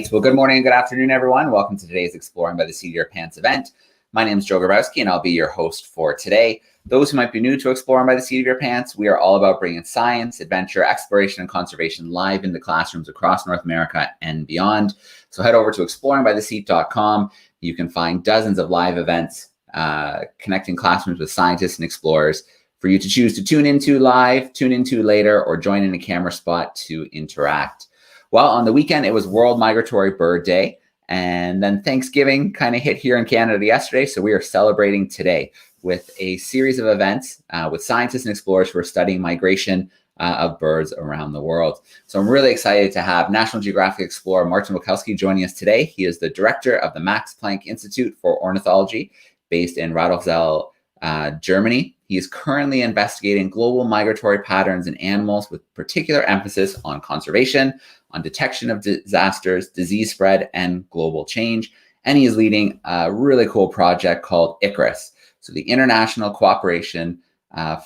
right. Well, good morning and good afternoon, everyone. Welcome to today's Exploring by the Seat of Your Pants event. My name is Joe Grabowski, and I'll be your host for today. Those who might be new to Exploring by the Seat of Your Pants, we are all about bringing science, adventure, exploration, and conservation live into classrooms across North America and beyond. So head over to exploringbytheseat.com. You can find dozens of live events connecting classrooms with scientists and explorers for you to choose to tune into live, tune into later, or join in a camera spot to interact. Well, on the weekend, it was World Migratory Bird Day, and then Thanksgiving kind of hit here in Canada yesterday, so we are celebrating today with a series of events with scientists and explorers who are studying migration of birds around the world. So I'm really excited to have National Geographic explorer Martin Wikelski joining us today. He is the director of the Max Planck Institute for Ornithology, based in Radolfzell, Germany. He is currently investigating global migratory patterns in animals with particular emphasis on conservation, on detection of disasters, disease spread, and global change. And he is leading a really cool project called ICARUS, so the International Cooperation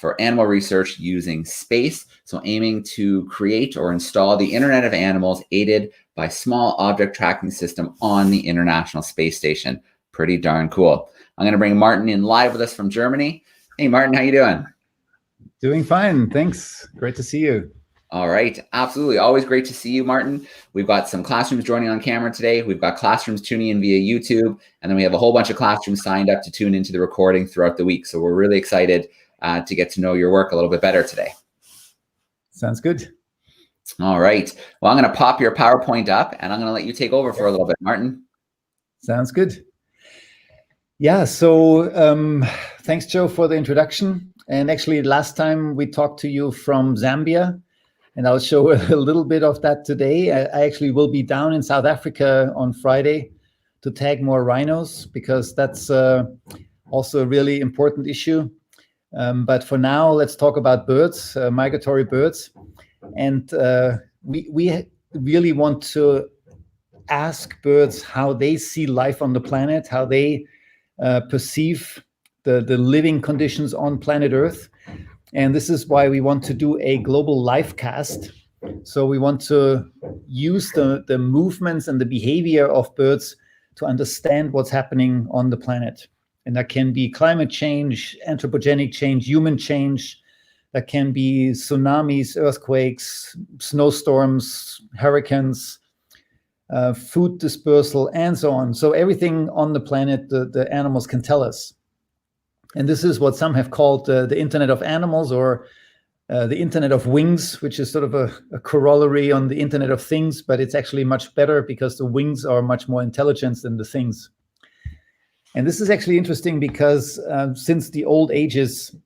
for Animal Research Using Space, so aiming to create or install the Internet of Animals aided by small object tracking system on the International Space Station. Pretty darn cool. I'm going to bring Martin in live with us from Germany. Hey, Martin, how you doing? Doing fine, thanks. Great to see you. All right, absolutely. Always great to see you, Martin. We've got some classrooms joining on camera today. We've got classrooms tuning in via YouTube, and then we have a whole bunch of classrooms signed up to tune into the recording throughout the week. So we're really excited to get to know your work a little bit better today. Sounds good. All right. Well, I'm going to pop your PowerPoint up, and I'm going to let you take over for a little bit, Martin. Sounds good. Yeah, so thanks, Joe, for the introduction. And actually, last time we talked to you from Zambia, and I'll show a little bit of that today. I actually will be down in South Africa on Friday to tag more rhinos, because that's also a really important issue. But for now, let's talk about birds, migratory birds. And we really want to ask birds how they see life on the planet, how they perceive the living conditions on planet Earth. And this is why we want to do a global live cast. So we want to use the movements and the behavior of birds to understand what's happening on the planet. And that can be climate change, anthropogenic change, human change. That can be tsunamis, earthquakes, snowstorms, hurricanes, food dispersal, and so on. So everything on the planet, the animals can tell us. And this is what some have called the Internet of Animals, or the Internet of Wings, which is sort of a corollary on the Internet of Things, but it's actually much better because the wings are much more intelligent than the things. And this is actually interesting because since the old ages,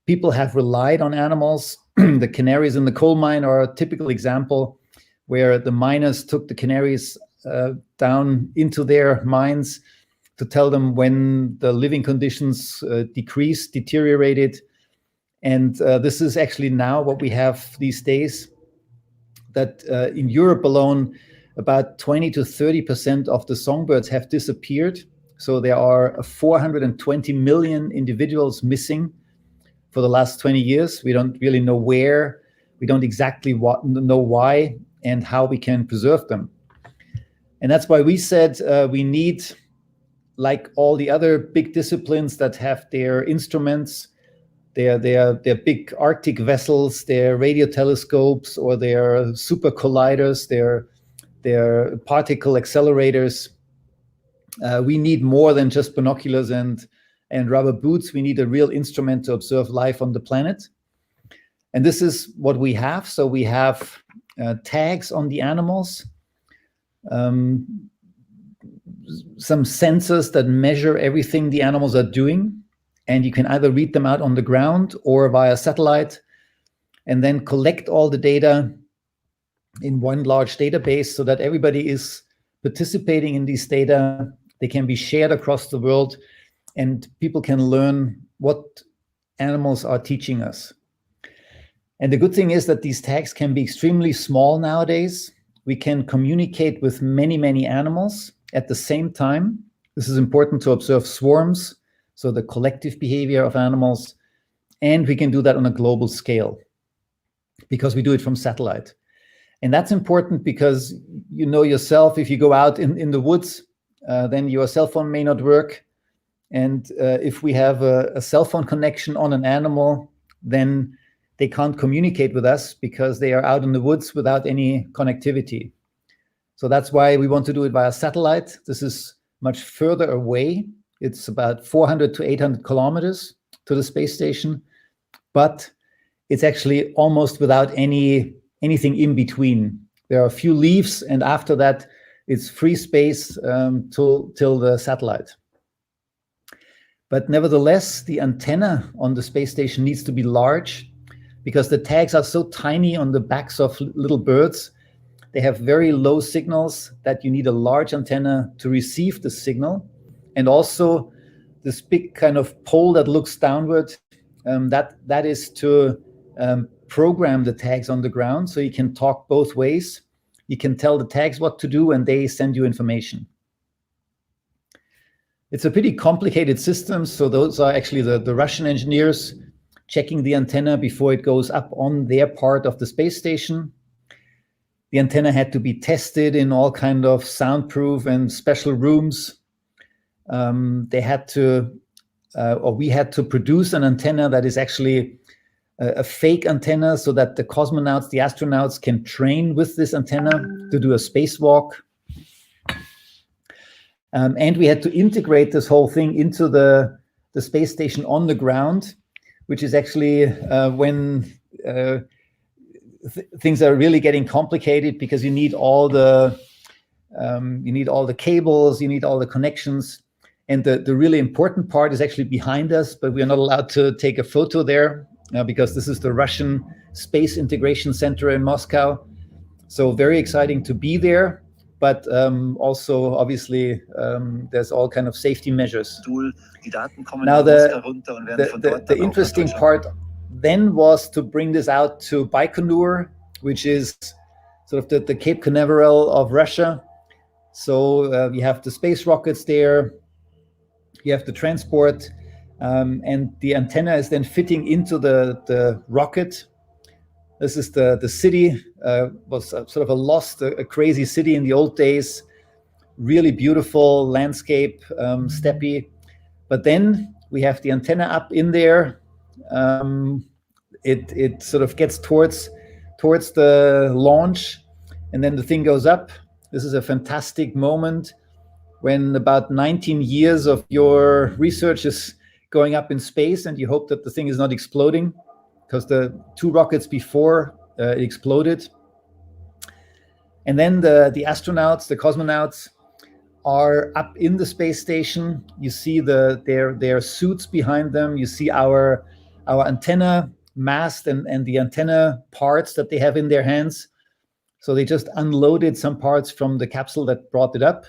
people have relied on animals. The canaries in the coal mine are a typical example, where the miners took the canaries down into their mines to tell them when the living conditions deteriorated. And this is actually now what we have these days, that in Europe alone, about 20 to 30% of the songbirds have disappeared. So there are 420 million individuals missing for the last 20 years. We don't really know where, we don't exactly know why and how we can preserve them. And that's why we said we need, like all the other big disciplines that have their instruments, their big Arctic vessels, their radio telescopes, or their super colliders, their particle accelerators. We need more than just binoculars and rubber boots. We need a real instrument to observe life on the planet. And this is what we have. So we have tags on the animals, some sensors that measure everything the animals are doing, and you can either read them out on the ground or via satellite, and then collect all the data in one large database so that everybody is participating in these data. They can be shared across the world, and people can learn what animals are teaching us. And the good thing is that these tags can be extremely small nowadays. We can communicate with many, many animals at the same time. This is important to observe swarms, so the collective behavior of animals, and we can do that on a global scale because we do it from satellite. And that's important because you know yourself, if you go out in the woods, then your cell phone may not work. And if we have a cell phone connection on an animal, then they can't communicate with us because they are out in the woods without any connectivity. So that's why we want to do it via satellite. This is much further away. It's about 400 to 800 kilometers to the space station, but it's actually almost without anything in between. There are a few leaves, and after that, it's free space till the satellite. But nevertheless, the antenna on the space station needs to be large because the tags are so tiny on the backs of little birds. They have very low signals that you need a large antenna to receive the signal. And also this big kind of pole that looks downward, that is to program the tags on the ground, so you can talk both ways. You can tell the tags what to do and they send you information. It's a pretty complicated system, so those are actually the Russian engineers checking the antenna before it goes up on their part of the space station. The antenna had to be tested in all kind of soundproof and special rooms. We had to produce an antenna that is actually a fake antenna so that the cosmonauts, the astronauts, can train with this antenna to do a spacewalk. And we had to integrate this whole thing into the space station on the ground, which is actually when things are really getting complicated, because you need all the cables, you need all the connections. And the really important part is actually behind us, but we are not allowed to take a photo there because this is the Russian Space Integration Center in Moscow. So very exciting to be there, but also obviously there's all kind of safety measures. Now the interesting part then was to bring this out to Baikonur, which is sort of the Cape Canaveral of Russia. So you have the space rockets there, you have the transport, and the antenna is then fitting into the rocket. This is the city, was sort of a crazy city in the old days, really beautiful landscape, steppy. But then we have the antenna up in there. It sort of gets towards the launch, and then the thing goes up. This is a fantastic moment when about 19 years of your research is going up in space, and you hope that the thing is not exploding, because the two rockets before it exploded. And then the astronauts, the cosmonauts, are up in the space station. You see their suits behind them. You see our antenna mast and the antenna parts that they have in their hands. So they just unloaded some parts from the capsule that brought it up.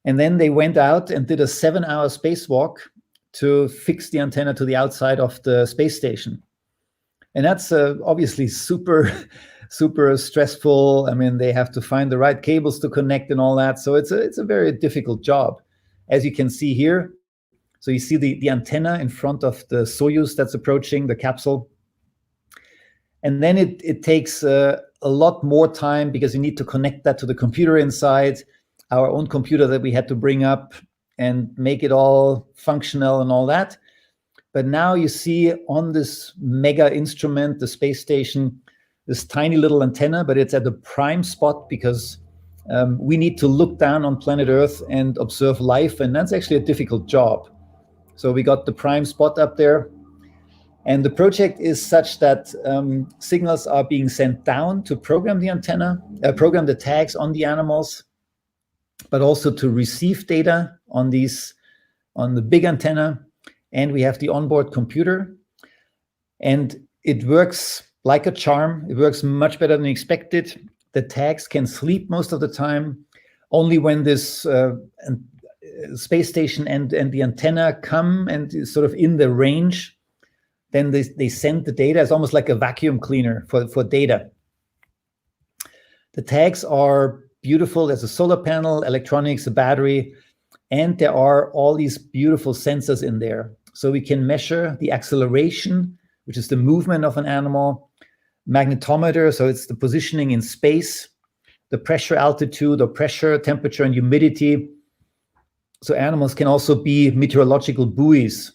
And then they went out and did a 7-hour spacewalk to fix the antenna to the outside of the space station. And that's obviously super stressful. I mean, they have to find the right cables to connect and all that. So it's a very difficult job, as you can see here. So you see the antenna in front of the Soyuz that's approaching the capsule. And then it takes a lot more time, because you need to connect that to the computer inside, our own computer that we had to bring up and make it all functional and all that. But now you see on this mega instrument, the space station, this tiny little antenna, but it's at the prime spot, because we need to look down on planet Earth and observe life, and that's actually a difficult job. So we got the prime spot up there. And the project is such that signals are being sent down to program the antenna, program the tags on the animals, but also to receive data on the big antenna. And we have the onboard computer. And it works like a charm. It works much better than expected. The tags can sleep most of the time. Only when this space station and the antenna come and is sort of in the range, then they send the data. It's almost like a vacuum cleaner for data. The tags are beautiful. There's a solar panel, electronics, a battery, and there are all these beautiful sensors in there. So we can measure the acceleration, which is the movement of an animal, magnetometer, so it's the positioning in space, the pressure, altitude, or pressure, temperature, and humidity. So animals can also be meteorological buoys,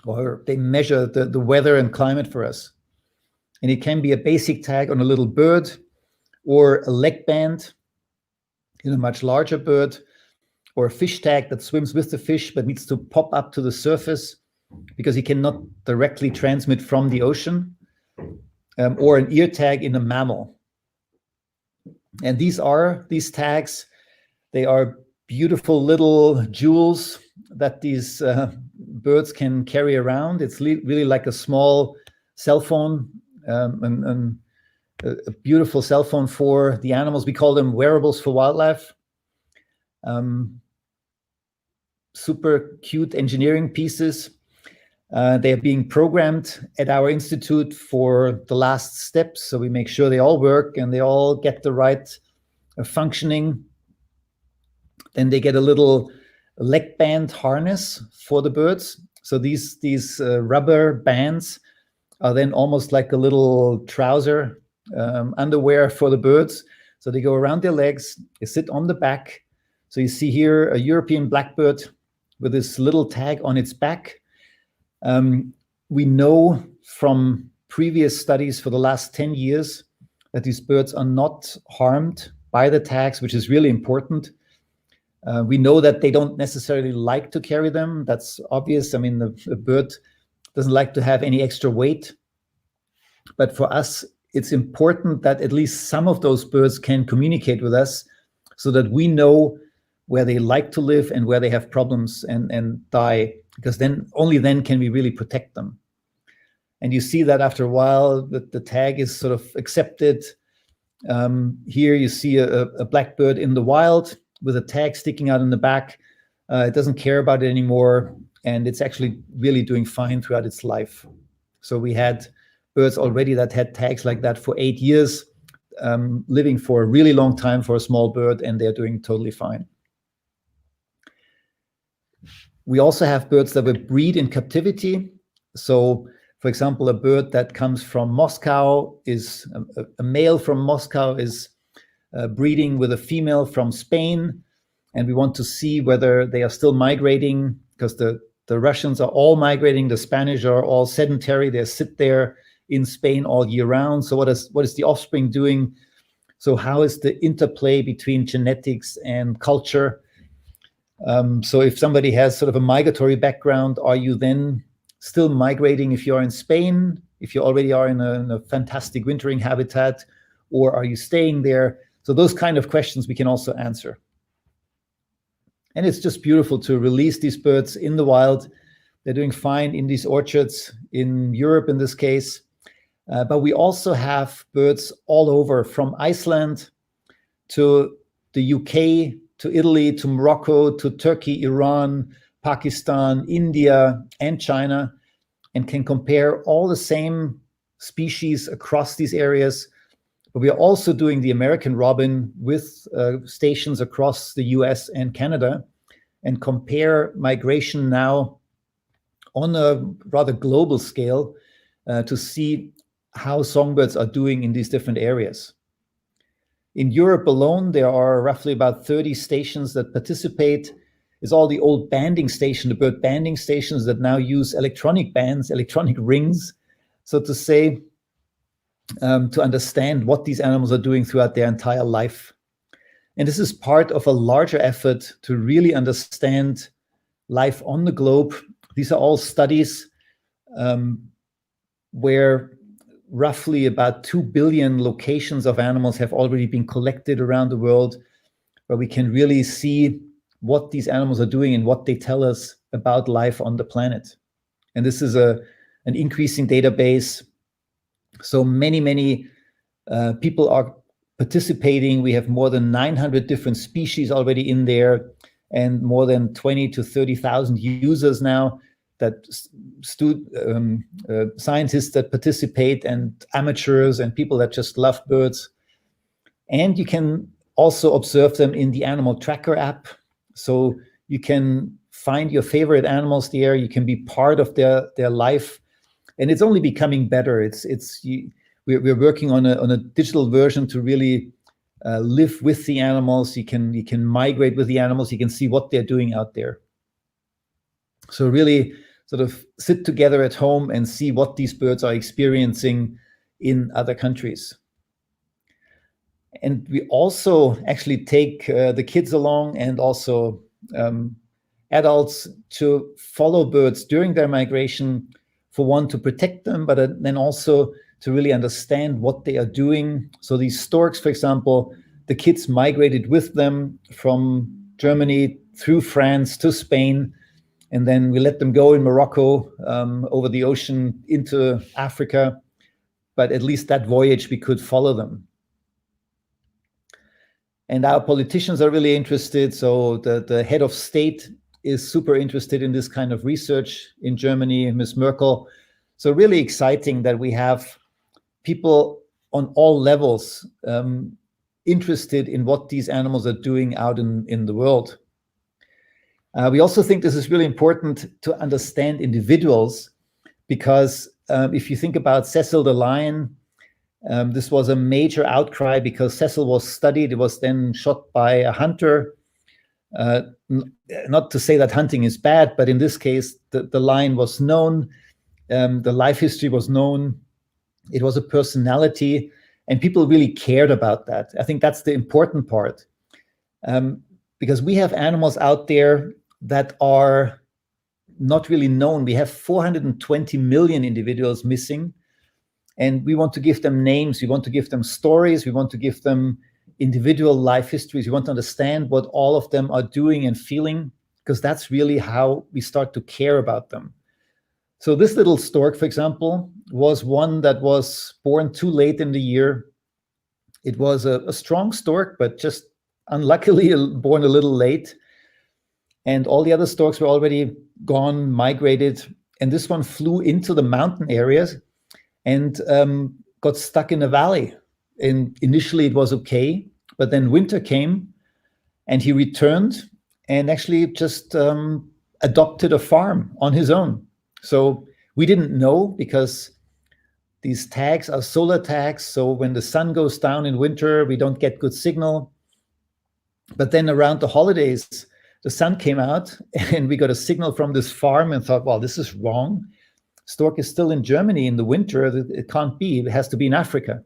or they measure the weather and climate for us. And it can be a basic tag on a little bird, or a leg band in a much larger bird, or a fish tag that swims with the fish but needs to pop up to the surface because he cannot directly transmit from the ocean, or an ear tag in a mammal. And these tags, they are beautiful little jewels that these birds can carry around. It's really like a small cell phone, and a beautiful cell phone for the animals. We call them wearables for wildlife. Super cute engineering pieces. They are being programmed at our institute for the last steps, so we make sure they all work and they all get the right functioning. Then they get a little leg band harness for the birds. So these rubber bands are then almost like a little trouser underwear for the birds. So they go around their legs, they sit on the back. So you see here a European blackbird with this little tag on its back. We know from previous studies for the last 10 years that these birds are not harmed by the tags, which is really important. We know that they don't necessarily like to carry them. That's obvious. I mean, the bird doesn't like to have any extra weight. But for us, it's important that at least some of those birds can communicate with us so that we know where they like to live and where they have problems and die, because only then can we really protect them. And you see that after a while, the tag is sort of accepted. Here you see a blackbird in the wild with a tag sticking out in the back. It doesn't care about it anymore, and it's actually really doing fine throughout its life. So we had birds already that had tags like that for 8 years, living for a really long time for a small bird, and they're doing totally fine. We also have birds that would breed in captivity. So, for example, a bird that comes from Moscow is a male from Moscow is breeding with a female from Spain, and we want to see whether they are still migrating, because the Russians are all migrating, the Spanish are all sedentary, they sit there in Spain all year round. So what is the offspring doing? So how is the interplay between genetics and culture? So if somebody has sort of a migratory background, are you then still migrating if you're in Spain, if you already are in a fantastic wintering habitat, or are you staying there? So those kind of questions we can also answer. And it's just beautiful to release these birds in the wild. They're doing fine in these orchards in Europe in this case. But we also have birds all over, from Iceland to the UK, to Italy, to Morocco, to Turkey, Iran, Pakistan, India, and China, and can compare all the same species across these areas. But we are also doing the American robin with stations across the US and Canada, and compare migration now on a rather global scale to see how songbirds are doing in these different areas. In Europe alone, there are roughly about 30 stations that participate. It's all the old banding station, the bird banding stations that now use electronic bands, electronic rings, so to say, to understand what these animals are doing throughout their entire life. And this is part of a larger effort to really understand life on the globe. These are all studies where roughly about 2 billion locations of animals have already been collected around the world, where we can really see what these animals are doing and what they tell us about life on the planet. And this is an increasing database. So many people are participating. We have more than 900 different species already in there, and more than 20 to 30,000 users now, that scientists that participate, and amateurs, and people that just love birds. And you can also observe them in the Animal Tracker app. So you can find your favorite animals there. You can be part of their life. And it's only becoming better. we're working on a digital version to really live with the animals. You can migrate with the animals. You can see what they're doing out there. So really sort of sit together at home and see what these birds are experiencing in other countries. And we also actually take the kids along, and also adults, to follow birds during their migration, for one, to protect them, but then also to really understand what they are doing. So these storks, for example, the kids migrated with them from Germany through France to Spain, and then we let them go in Morocco, over the ocean into Africa. But at least that voyage we could follow them. And our politicians are really interested. So the head of state is super interested in this kind of research in Germany, Ms. Merkel. So really exciting that we have people on all levels interested in what these animals are doing out in the world. We also think this is really important to understand individuals, because if you think about Cecil the lion, this was a major outcry because Cecil was studied. It was then shot by a hunter. Not to say that hunting is bad, but in this case, the lion was known. The life history was known. It was a personality, and people really cared about that. I think that's the important part, because we have animals out there that are not really known. We have 420 million individuals missing, and we want to give them names. We want to give them stories. We want to give them individual life histories. We want to understand what all of them are doing and feeling, because that's really how we start to care about them. So this little stork, for example, was one that was born too late in the year. It was a strong stork, but just unluckily born a little late. And all the other storks were already gone, migrated. And this one flew into the mountain areas and got stuck in a valley. And initially it was okay, but then winter came and he returned and actually just adopted a farm on his own. So we didn't know, because these tags are solar tags. So when the sun goes down in winter, we don't get good signal. But then around the holidays, the sun came out and we got a signal from this farm and thought, well, this is wrong. Stork is still in Germany in the winter. It can't be. It has to be in Africa.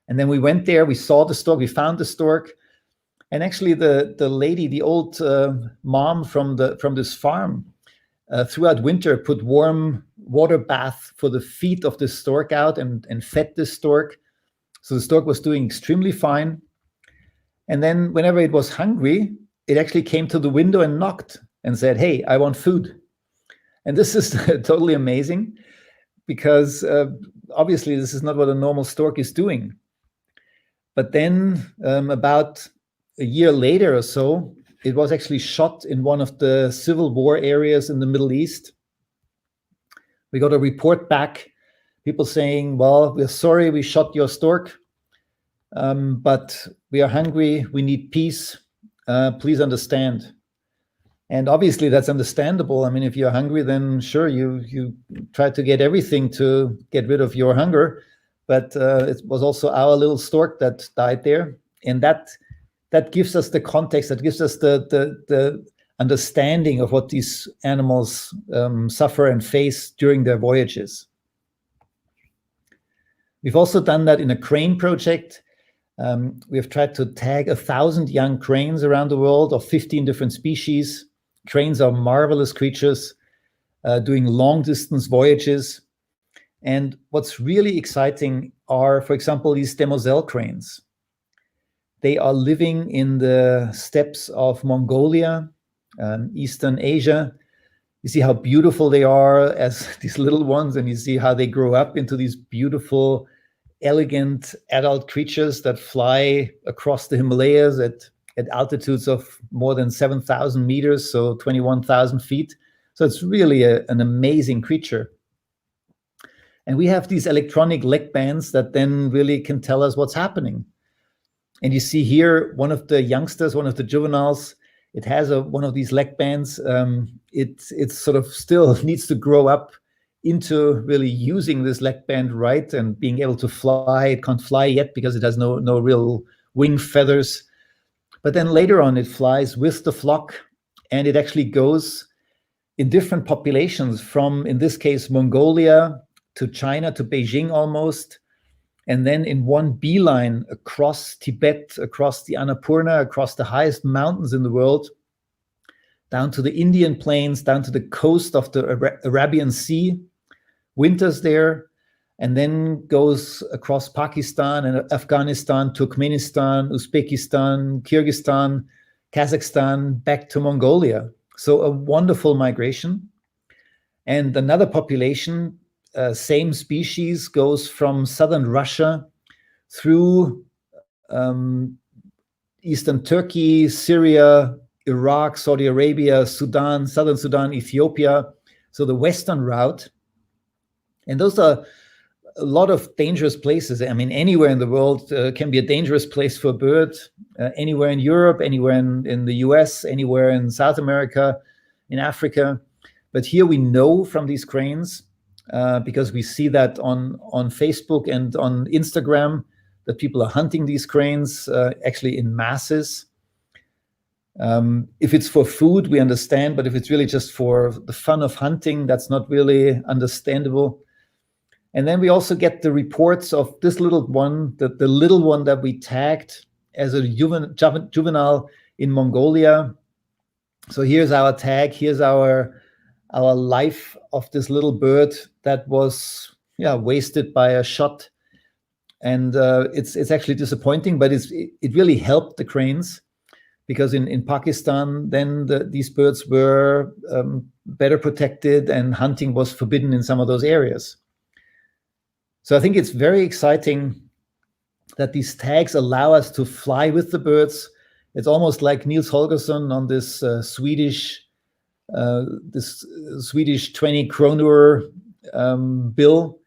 And then we went there. We saw the stork. We found the stork. And actually the lady, the old mom from this farm, throughout winter put warm water bath for the feet of this stork out and fed this stork. So the stork was doing extremely fine. And then whenever it was hungry, it actually came to the window and knocked and said, hey, I want food. And this is totally amazing, because obviously this is not what a normal stork is doing. But then about a year later or so, it was actually shot in one of the civil war areas in the Middle East. We got a report back, people saying, well, we're sorry we shot your stork, but we are hungry, we need peace, please understand. And obviously that's understandable. I mean, if you're hungry, then sure, you try to get everything to get rid of your hunger. But it was also our little stork that died there. And that gives us the context, that gives us the understanding of what these animals suffer and face during their voyages. We've also done that in a crane project. We have tried to tag 1,000 young cranes around the world of 15 different species. Cranes are marvelous creatures doing long distance voyages. And what's really exciting are, for example, these Demoiselle cranes. They are living in the steppes of Mongolia, Eastern Asia. You see how beautiful they are as these little ones, and you see how they grow up into these beautiful, elegant adult creatures that fly across the Himalayas at altitudes of more than 7,000 meters, so 21,000 feet. So it's really an amazing creature. And we have these electronic leg bands that then really can tell us what's happening. And you see here, one of the youngsters, one of the juveniles, it has one of these leg bands. It sort of still needs to grow up into really using this leg band right and being able to fly. It can't fly yet because it has no real wing feathers. But then later on, it flies with the flock, and it actually goes in different populations from, in this case, Mongolia to China, to Beijing almost, and then in one beeline across Tibet, across the Annapurna, across the highest mountains in the world, down to the Indian plains, down to the coast of the Arabian Sea, winters there, and then goes across Pakistan and Afghanistan, Turkmenistan, Uzbekistan, Kyrgyzstan, Kazakhstan, back to Mongolia. So a wonderful migration. And another population, same species, goes from southern Russia through eastern Turkey, Syria, Iraq, Saudi Arabia, Sudan, southern Sudan, Ethiopia. So the western route. And those are a lot of dangerous places. I mean, anywhere in the world can be a dangerous place for a bird. Anywhere in Europe, anywhere in the US, anywhere in South America, in Africa. But here we know from these cranes, because we see that on Facebook and on Instagram, that people are hunting these cranes actually in masses. If it's for food, we understand, but if it's really just for the fun of hunting, that's not really understandable. And then we also get the reports of this little one, the little one that we tagged as a juvenile in Mongolia. So here's our tag, here's our life of this little bird that was wasted by a shot. And it's actually disappointing, but it really helped the cranes, because in Pakistan, then these birds were better protected and hunting was forbidden in some of those areas. So I think it's very exciting that these tags allow us to fly with the birds. It's almost like Niels Holgersson on this Swedish 20 kroner bill,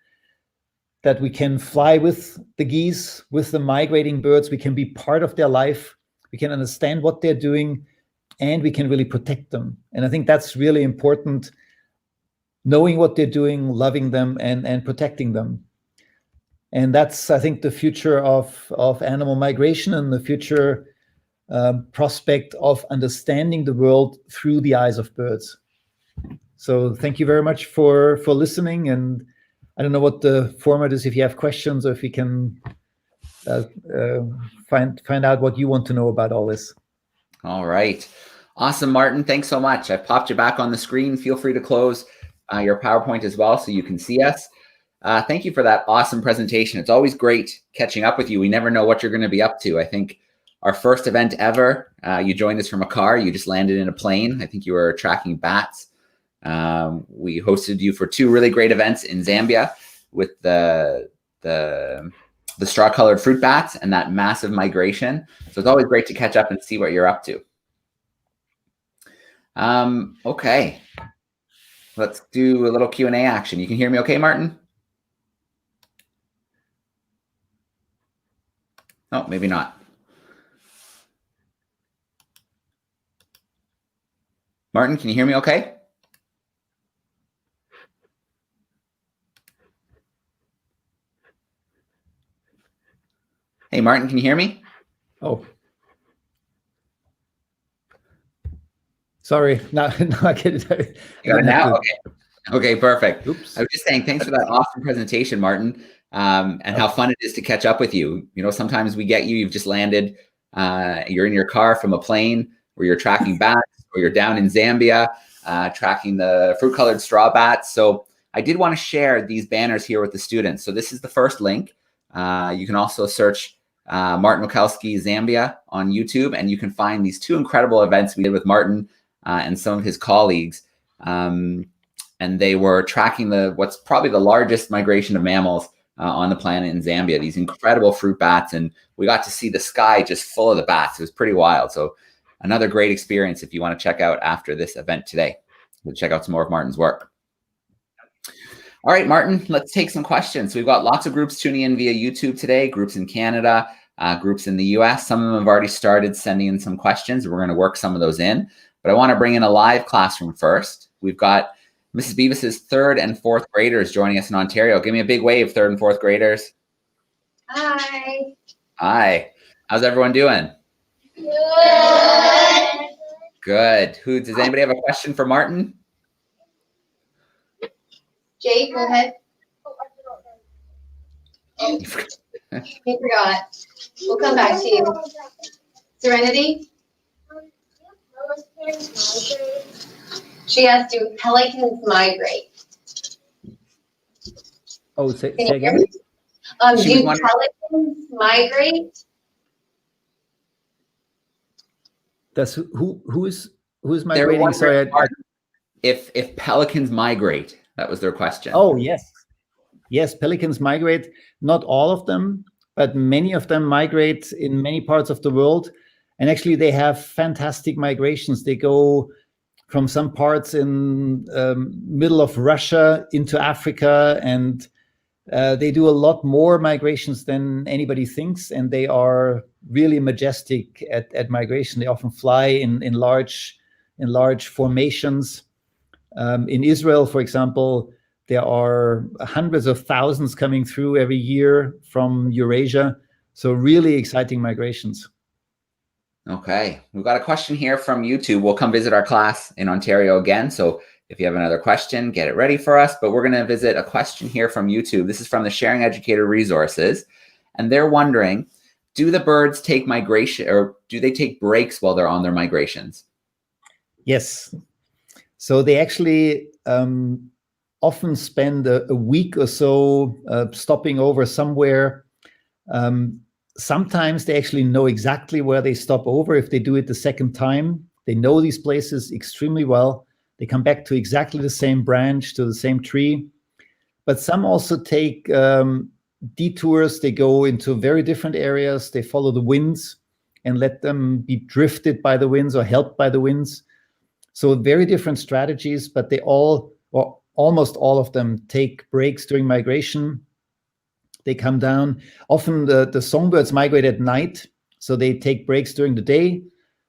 that we can fly with the geese, with the migrating birds. We can be part of their life. We can understand what they're doing, and we can really protect them. And I think that's really important, knowing what they're doing, loving them, and protecting them. And that's, I think, the future of animal migration, and the future prospect of understanding the world through the eyes of birds. So thank you very much for listening. And I don't know what the format is, if you have questions, or if you can find out what you want to know about all this. All right. Awesome, Martin. Thanks so much. I've popped you back on the screen. Feel free to close your PowerPoint as well so you can see us. Thank you for that awesome presentation. It's always great catching up with you. We never know what you're going to be up to. I think our first event ever, you joined us from a car. You just landed in a plane. I think you were tracking bats. We hosted you for 2 really great events in Zambia with the straw-colored fruit bats and that massive migration. So it's always great to catch up and see what you're up to. Okay, let's do a little Q&A action. You can hear me okay, Martin? Oh, maybe not. Martin, can you hear me okay? Hey, Martin, can you hear me? Oh. Sorry, now I get it. You got it now? Okay. Okay, perfect. Oops. I was just saying, thanks for that awesome presentation, Martin, and how fun it is to catch up with you. You know, sometimes we get you've just landed, you're in your car from a plane, or you're tracking bats, or you're down in Zambia, tracking the fruit-colored straw bats. So I did want to share these banners here with the students. So this is the first link. You can also search Martin Wikelski Zambia on YouTube, and you can find these 2 incredible events we did with Martin and some of his colleagues. And they were tracking what's probably the largest migration of mammals on the planet in Zambia, these incredible fruit bats. And we got to see the sky just full of the bats. It was pretty wild. So another great experience if you want to check out after this event today. We'll check out some more of Martin's work. All right, Martin, let's take some questions. We've got lots of groups tuning in via YouTube today, groups in Canada, groups in the US. Some of them have already started sending in some questions. We're going to work some of those in. But I want to bring in a live classroom first. We've got Mrs. Beavis's third and fourth graders joining us in Ontario. Give me a big wave, third and fourth graders. Hi. Hi. How's everyone doing? Good. Good. Does anybody have a question for Martin? Jake, go ahead. Oh, he forgot. We'll come back to you. Serenity? She asked, do pelicans migrate? Oh, say Can you hear again? me? She Do was pelicans migrate? Who's They're migrating? wondering, Sorry. Martin, if pelicans migrate, that was their question. Oh, yes. Yes, pelicans migrate. Not all of them, but many of them migrate in many parts of the world. And actually, they have fantastic migrations. They go from some parts in middle of Russia into Africa, and they do a lot more migrations than anybody thinks. And they are really majestic at migration. They often fly in large formations. In Israel, for example, there are hundreds of thousands coming through every year from Eurasia. So really exciting migrations. Okay. We've got a question here from YouTube. We'll come visit our class in Ontario again. So if you have another question, get it ready for us. But we're going to visit a question here from YouTube. This is from the Sharing Educator Resources. And they're wondering, do the birds take migration, or do they take breaks while they're on their migrations? Yes. So they actually often spend a week or so stopping over somewhere. Sometimes they actually know exactly where they stop over. If they do it the second time, they know these places extremely well. They come back to exactly the same branch, to the same tree. But some also take detours. They go into very different areas. They follow the winds and let them be drifted by the winds or helped by the winds. So very different strategies, but they all, or almost all of them, take breaks during migration. They come down. Often the songbirds migrate at night, so they take breaks during the day.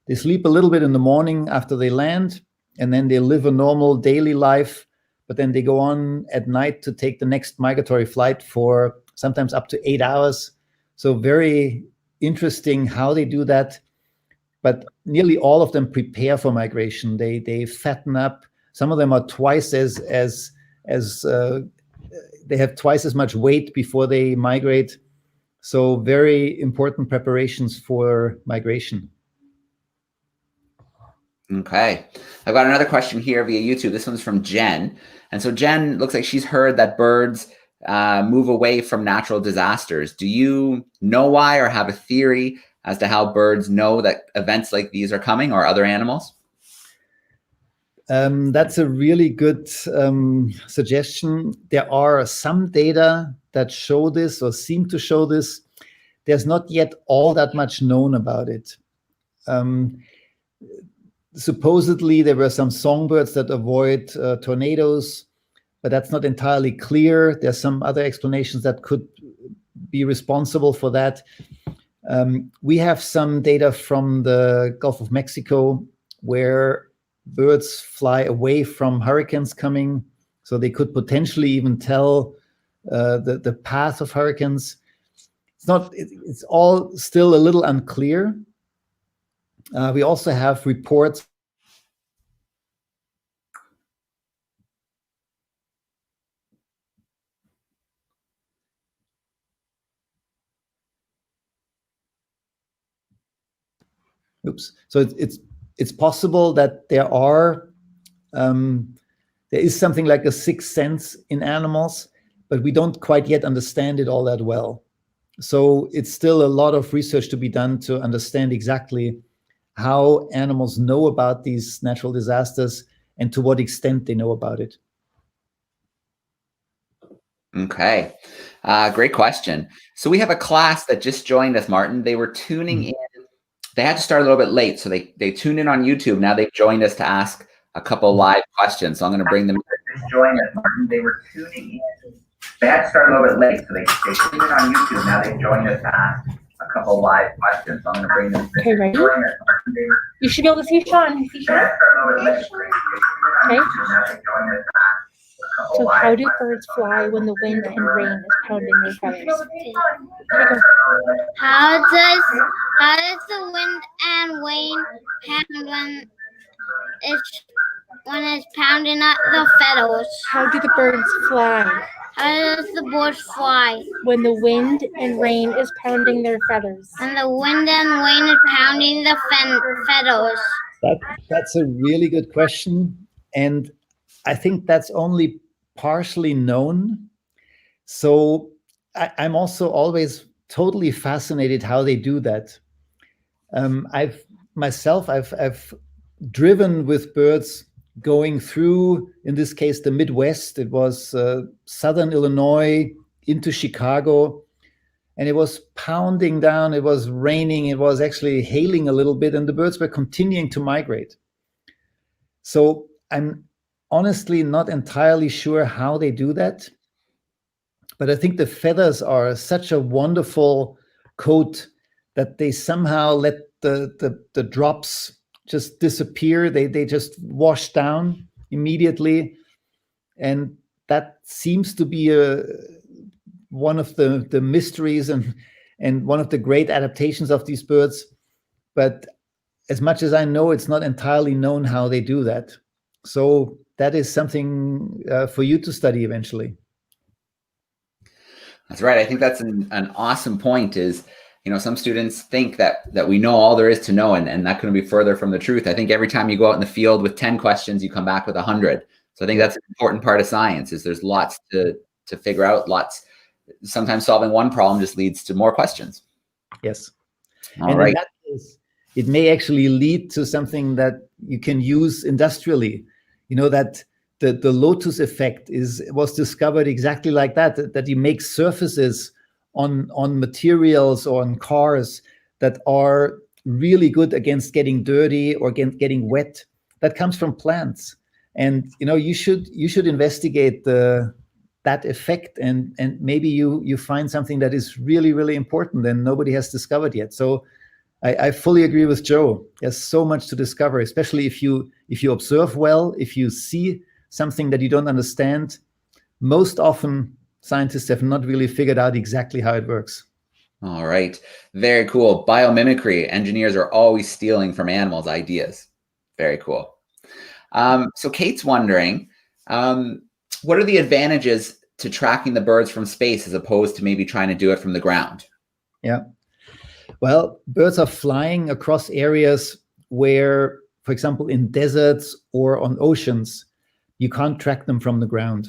They sleep a little bit in the morning after they land, and then they live a normal daily life, but then they go on at night to take the next migratory flight for sometimes up to 8 hours. So very interesting how they do that. But nearly all of them prepare for migration. They fatten up. Some of them are twice as they have twice as much weight before they migrate. So very important preparations for migration. Okay. I've got another question here via YouTube. This one's from Jen. And so Jen looks like she's heard that birds move away from natural disasters. Do you know why, or have a theory as to how birds know that events like these are coming, or other animals? That's a really good suggestion. There are some data that show this, or seem to show this. There's not yet all that much known about it. Supposedly, there were some songbirds that avoid tornadoes, but that's not entirely clear. There's some other explanations that could be responsible for that. We have some data from the Gulf of Mexico where birds fly away from hurricanes coming, so they could potentially even tell the path of hurricanes. It's all still a little unclear. We also have reports. So it's possible that there is something like a sixth sense in animals, but we don't quite yet understand it all that well. So it's still a lot of research to be done to understand exactly how animals know about these natural disasters and to what extent they know about it. Okay. Great question. So we have a class that just joined us, Martin. They were tuning in. They had to start a little bit late, so they tuned in on YouTube. Now they've joined us to ask a couple live questions. So I'm going to bring them. Join us, Martin. They were tuning in. They had to start a little bit late, so they tuned in on YouTube. Now they've joined us to ask a couple live questions. So I'm going to bring them. Okay, ready? You should be able to see Sean. See Sean? Okay. So how do birds fly when the wind and rain is pounding their feathers? How does the wind and rain pound when it's pounding at the feathers? How do the birds fly How does the bird fly when the wind and rain is pounding their feathers? when the wind and rain is pounding the feathers? That's a really good question. And I think that's only partially known. So I'm also always totally fascinated how they do that. I've driven with birds going through, in this case, the Midwest. It was southern Illinois into Chicago, and it was pounding down. It was raining. It was actually hailing a little bit, and the birds were continuing to migrate. So I'm honestly not entirely sure how they do that, but I think the feathers are such a wonderful coat that they somehow let the drops just disappear. They just wash down immediately, and that seems to be one of the mysteries and one of the great adaptations of these birds. But as much as I know, it's not entirely known how they do that. So that is something for you to study eventually. That's right. I think that's an awesome point. Is, some students think that we know all there is to know, and that couldn't be further from the truth. I think every time you go out in the field with 10 questions, you come back with 100. So I think that's an important part of science, is there's lots to figure out, sometimes solving one problem just leads to more questions. Yes. All right. In that case, it may actually lead to something that you can use industrially. That the lotus effect was discovered exactly like that you make surfaces on materials or on cars that are really good against getting dirty or getting wet. That comes from plants. And you should investigate that effect, and maybe you find something that is really, really important and nobody has discovered yet. So I fully agree with Joe. There's so much to discover, especially if you observe well, if you see something that you don't understand. Most often, scientists have not really figured out exactly how it works. All right. Very cool. Biomimicry. Engineers are always stealing from animals' ideas. Very cool. So Kate's wondering, what are the advantages to tracking the birds from space as opposed to maybe trying to do it from the ground? Yeah. Well, birds are flying across areas where, for example, in deserts or on oceans, you can't track them from the ground.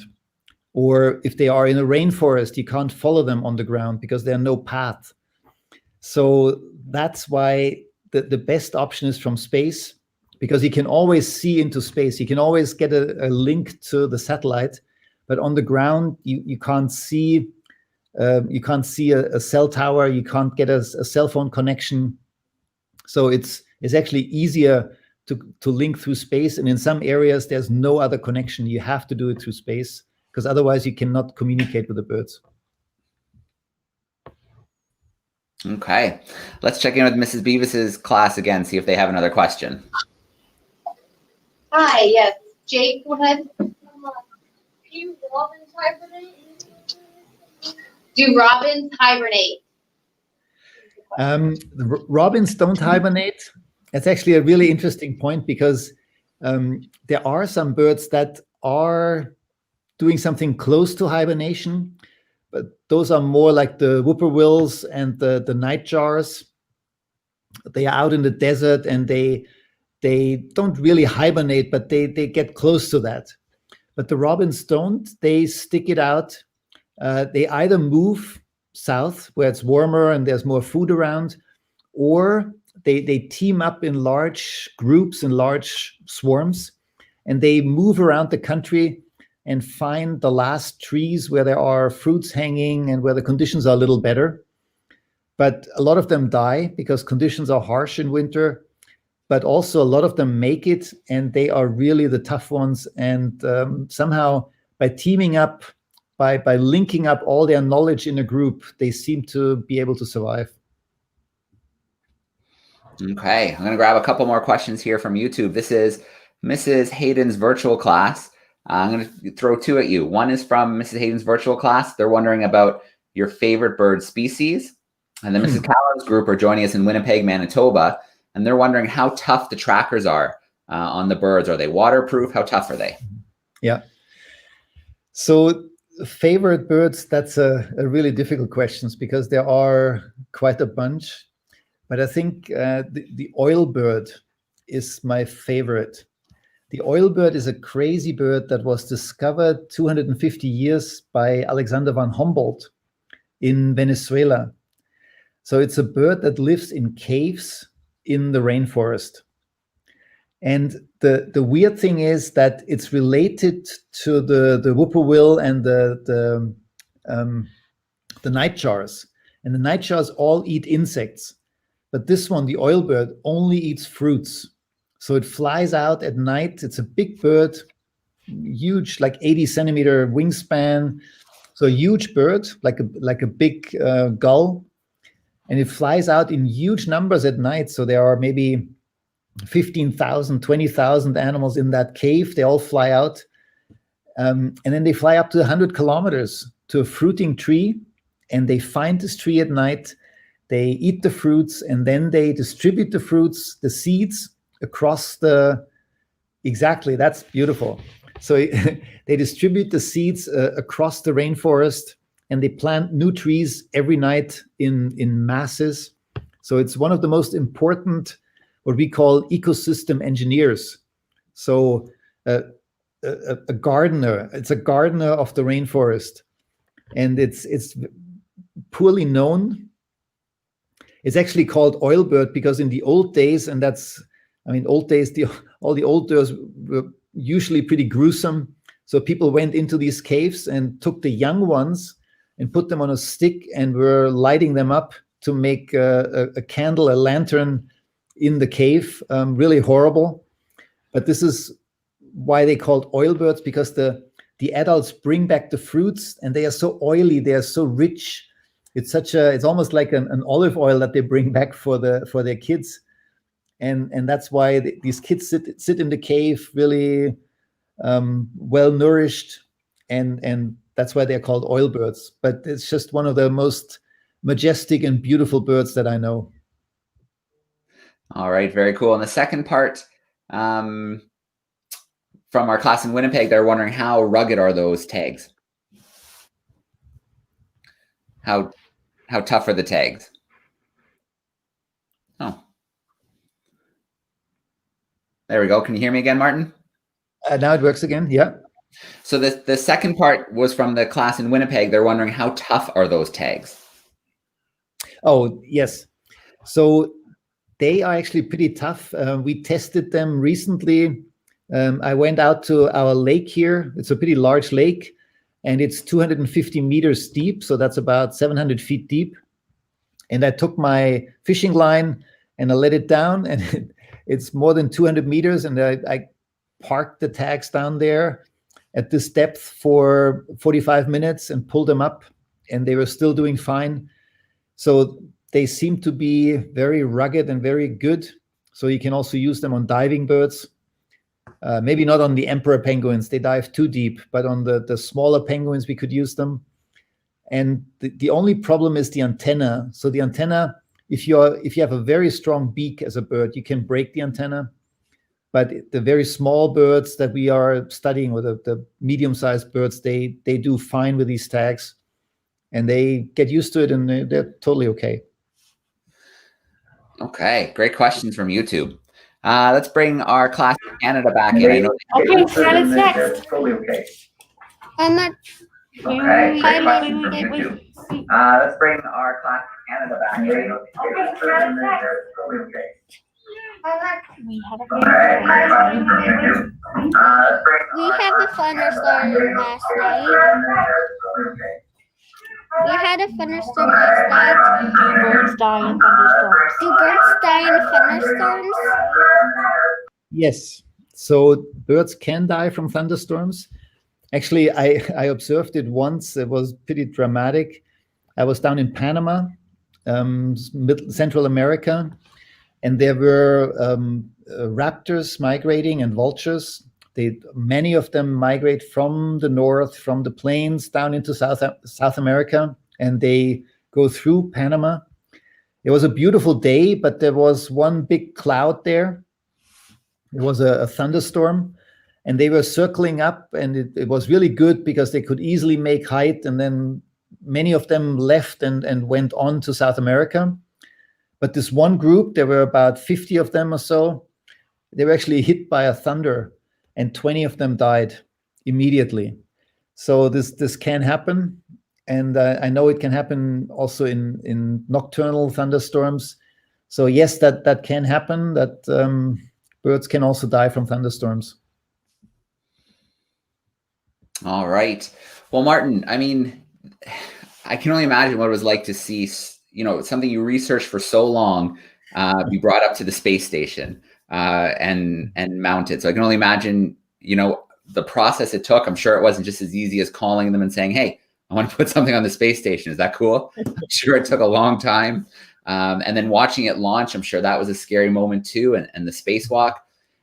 Or if they are in a rainforest, you can't follow them on the ground because there are no paths. So that's why the best option is from space, because you can always see into space. You can always get a link to the satellite, but on the ground, you can't see. You can't see a cell tower. You can't get a cell phone connection. So it's actually easier to link through space. And in some areas, there's no other connection. You have to do it through space, because otherwise you cannot communicate with the birds. Okay. Let's check in with Mrs. Beavis's class again, see if they have another question. Hi, yes. Jake, go ahead. Do robins hibernate? Do robins hibernate? The robins don't hibernate. That's actually a really interesting point, because there are some birds that are doing something close to hibernation, but those are more like the whippoorwills and the nightjars. They are out in the desert and they don't really hibernate, but they get close to that. But the robins don't. They stick it out. They either move south where it's warmer and there's more food around, or they team up in large groups, in large swarms, and they move around the country and find the last trees where there are fruits hanging and where the conditions are a little better. But a lot of them die because conditions are harsh in winter, but also a lot of them make it, and they are really the tough ones. And somehow by teaming up, by linking up all their knowledge in a group, they seem to be able to survive. Okay, I'm going to grab a couple more questions here from YouTube. This is Mrs. Hayden's virtual class. I'm going to throw two at you. One is from Mrs. Hayden's virtual class. They're wondering about your favorite bird species. And then Mrs. Callan's group are joining us in Winnipeg, Manitoba, and they're wondering how tough the trackers are on the birds. Are they waterproof? How tough are they? Yeah. So favorite birds, that's a really difficult question because there are quite a bunch. But I think the oilbird is my favorite. The oilbird is a crazy bird that was discovered 250 years by Alexander von Humboldt in Venezuela. So it's a bird that lives in caves in the rainforest. And the weird thing is that it's related to the whippoorwill and the nightjars. And the nightjars all eat insects. But this one, the oilbird, only eats fruits. So it flies out at night. It's a big bird, huge, like 80 centimeter wingspan. So a huge bird, like a big gull. And it flies out in huge numbers at night. So there are maybe 15,000, 20,000 animals in that cave. They all fly out. And then they fly up to 100 kilometers to a fruiting tree. And they find this tree at night. They eat the fruits. And then they distribute the fruits, the seeds, across exactly, that's beautiful. So they distribute the seeds across the rainforest. And they plant new trees every night in masses. So it's one of the most important, what we call ecosystem engineers. So a gardener, it's a gardener of the rainforest. And it's poorly known. It's actually called oilbird because in the old days, and old days, all the old birds were usually pretty gruesome. So people went into these caves and took the young ones and put them on a stick and were lighting them up to make a candle, a lantern in the cave. Really horrible. But this is why they called oilbirds, because the adults bring back the fruits and they are so oily, they are so rich. It's almost like an olive oil that they bring back for their kids. And that's why these kids sit in the cave really well nourished, and that's why they're called oilbirds. But it's just one of the most majestic and beautiful birds that I know. All right, very cool. And the second part from our class in Winnipeg, they're wondering how rugged are those tags? How tough are the tags? Oh. There we go. Can you hear me again, Martin? Now it works again. Yeah. So the second part was from the class in Winnipeg. They're wondering how tough are those tags? Oh, yes. So they are actually pretty tough. We tested them recently. I went out to our lake here. It's a pretty large lake, and it's 250 meters deep. So that's about 700 feet deep. And I took my fishing line and I let it down, and it's more than 200 meters. And I parked the tags down there at this depth for 45 minutes and pulled them up, and they were still doing fine. So they seem to be very rugged and very good. So you can also use them on diving birds. Maybe not on the emperor penguins, they dive too deep, but on the smaller penguins, we could use them. And the only problem is the antenna. So the antenna, if you have a very strong beak as a bird, you can break the antenna. But the very small birds that we are studying, or the medium-sized birds, they do fine with these tags, and they get used to it, and they're totally okay. Okay, great questions from YouTube. Let's bring our class in Canada back in. I know Okay, Canada's next. Totally okay. How much? Okay, great questions from YouTube. Let's bring our class in Canada back in. I know totally okay. We had a We had a thunderstorm last night. We had a thunderstorm last night. Do birds die in thunderstorms? Do birds die in thunderstorms? Yes. So birds can die from thunderstorms. Actually, I observed it once. It was pretty dramatic. I was down in Panama, Central America, and there were raptors migrating and vultures Many of them migrate from the north, from the plains down into South America, and they go through Panama. It was a beautiful day, but there was one big cloud there. It was a thunderstorm, and they were circling up, and it was really good because they could easily make height, and then many of them left and went on to South America. But this one group, there were about 50 of them or so, they were actually hit by a thunder, and 20 of them died immediately. So this can happen, and I know it can happen also in nocturnal thunderstorms. So yes, that can happen, that birds can also die from thunderstorms. All right. Well, Martin, I mean, I can only imagine what it was like to see, something you researched for so long, be brought up to the space station and mounted. So I can only imagine, the process it took. I'm sure it wasn't just as easy as calling them and saying, hey, I want to put something on the space station. Is that cool? I'm sure it took a long time. And then watching it launch, I'm sure that was a scary moment too. And the spacewalk,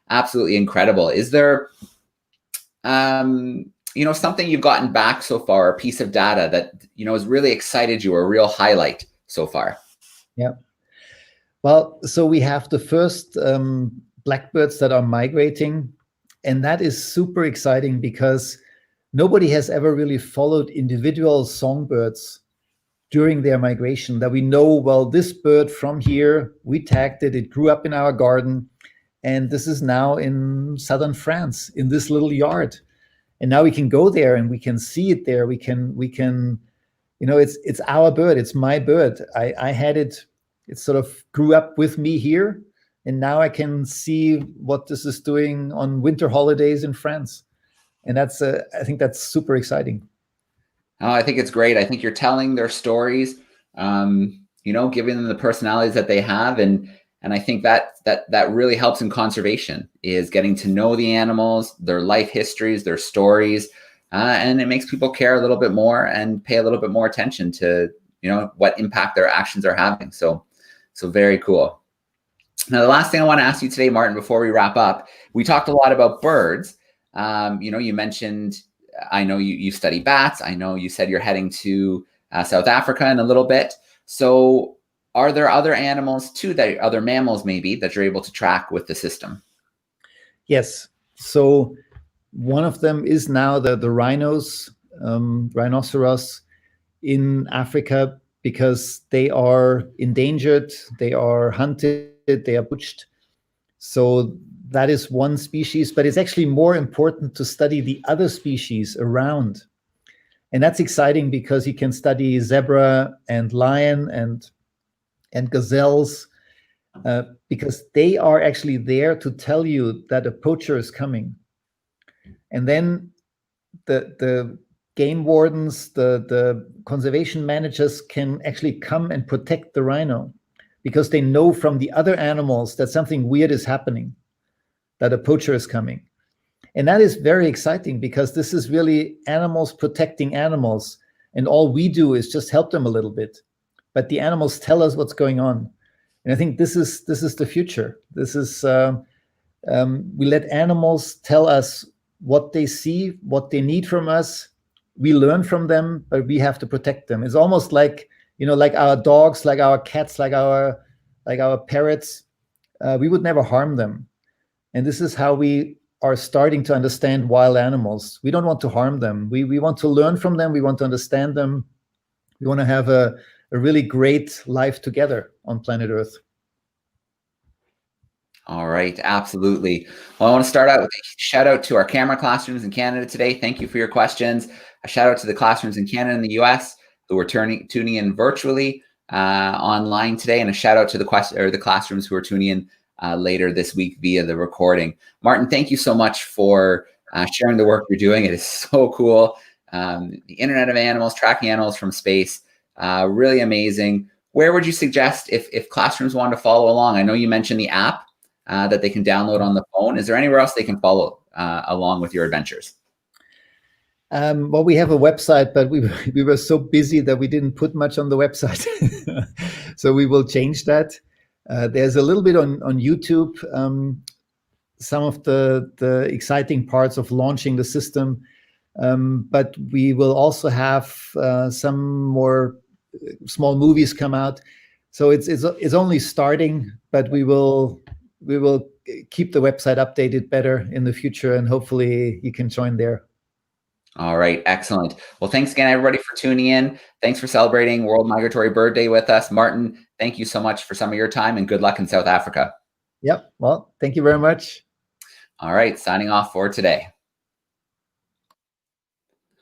absolutely incredible. Is there, something you've gotten back so far, a piece of data that, has really excited you, or a real highlight so far? Yeah. Well, so we have the first blackbirds that are migrating, and that is super exciting because nobody has ever really followed individual songbirds during their migration, that we know, well, this bird from here, we tagged it, it grew up in our garden, and this is now in southern France, in this little yard. And now we can go there and we can see it there. We can, it's our bird, it's my bird. I had it, it sort of grew up with me here. And now I can see what this is doing on winter holidays in France. And I think that's super exciting. Oh, I think it's great. I think you're telling their stories, giving them the personalities that they have. And I think that really helps in conservation, is getting to know the animals, their life histories, their stories. And it makes people care a little bit more and pay a little bit more attention to, what impact their actions are having. So very cool. Now, the last thing I want to ask you today, Martin, before we wrap up, we talked a lot about birds. You mentioned, I know you study bats. I know you said you're heading to South Africa in a little bit. So are there other animals too, other mammals maybe, that you're able to track with the system? Yes. So one of them is now the rhinos, rhinoceros in Africa, because they are endangered, they are hunted, they are poached. So that is one species, but it's actually more important to study the other species around. And that's exciting because you can study zebra and lion and gazelles, because they are actually there to tell you that a poacher is coming. And then the game wardens, the conservation managers can actually come and protect the rhino, because they know from the other animals that something weird is happening, that a poacher is coming. And that is very exciting, because this is really animals protecting animals. And all we do is just help them a little bit. But the animals tell us what's going on. And I think this is the future. This is, we let animals tell us what they see, what they need from us. We learn from them, but we have to protect them. It's almost like, like our dogs, like our cats, like our parrots. We would never harm them. And this is how we are starting to understand wild animals. We don't want to harm them. We want to learn from them. We want to understand them. We want to have a really great life together on planet Earth. All right, absolutely. Well, I want to start out with a shout out to our camera classrooms in Canada today. Thank you for your questions. A shout out to the classrooms in Canada and the US who are tuning in virtually online today, and a shout out to the classrooms who are tuning in later this week via the recording. Martin, thank you so much for sharing the work you're doing. It is so cool. The Internet of Animals, tracking animals from space, really amazing. Where would you suggest if classrooms wanted to follow along? I know you mentioned the app that they can download on the phone. Is there anywhere else they can follow along with your adventures? Well, we have a website, but we were so busy that we didn't put much on the website. So we will change that. There's a little bit on YouTube. some of the exciting parts of launching the system. But we will also have some more small movies come out. So it's only starting, but we will keep the website updated better in the future, and hopefully you can join there. All right, excellent. Well, thanks again, everybody, for tuning in. Thanks for celebrating World Migratory Bird Day with us. Martin, thank you so much for some of your time, and good luck in South Africa. Yep. Well, thank you very much. All right, signing off for today.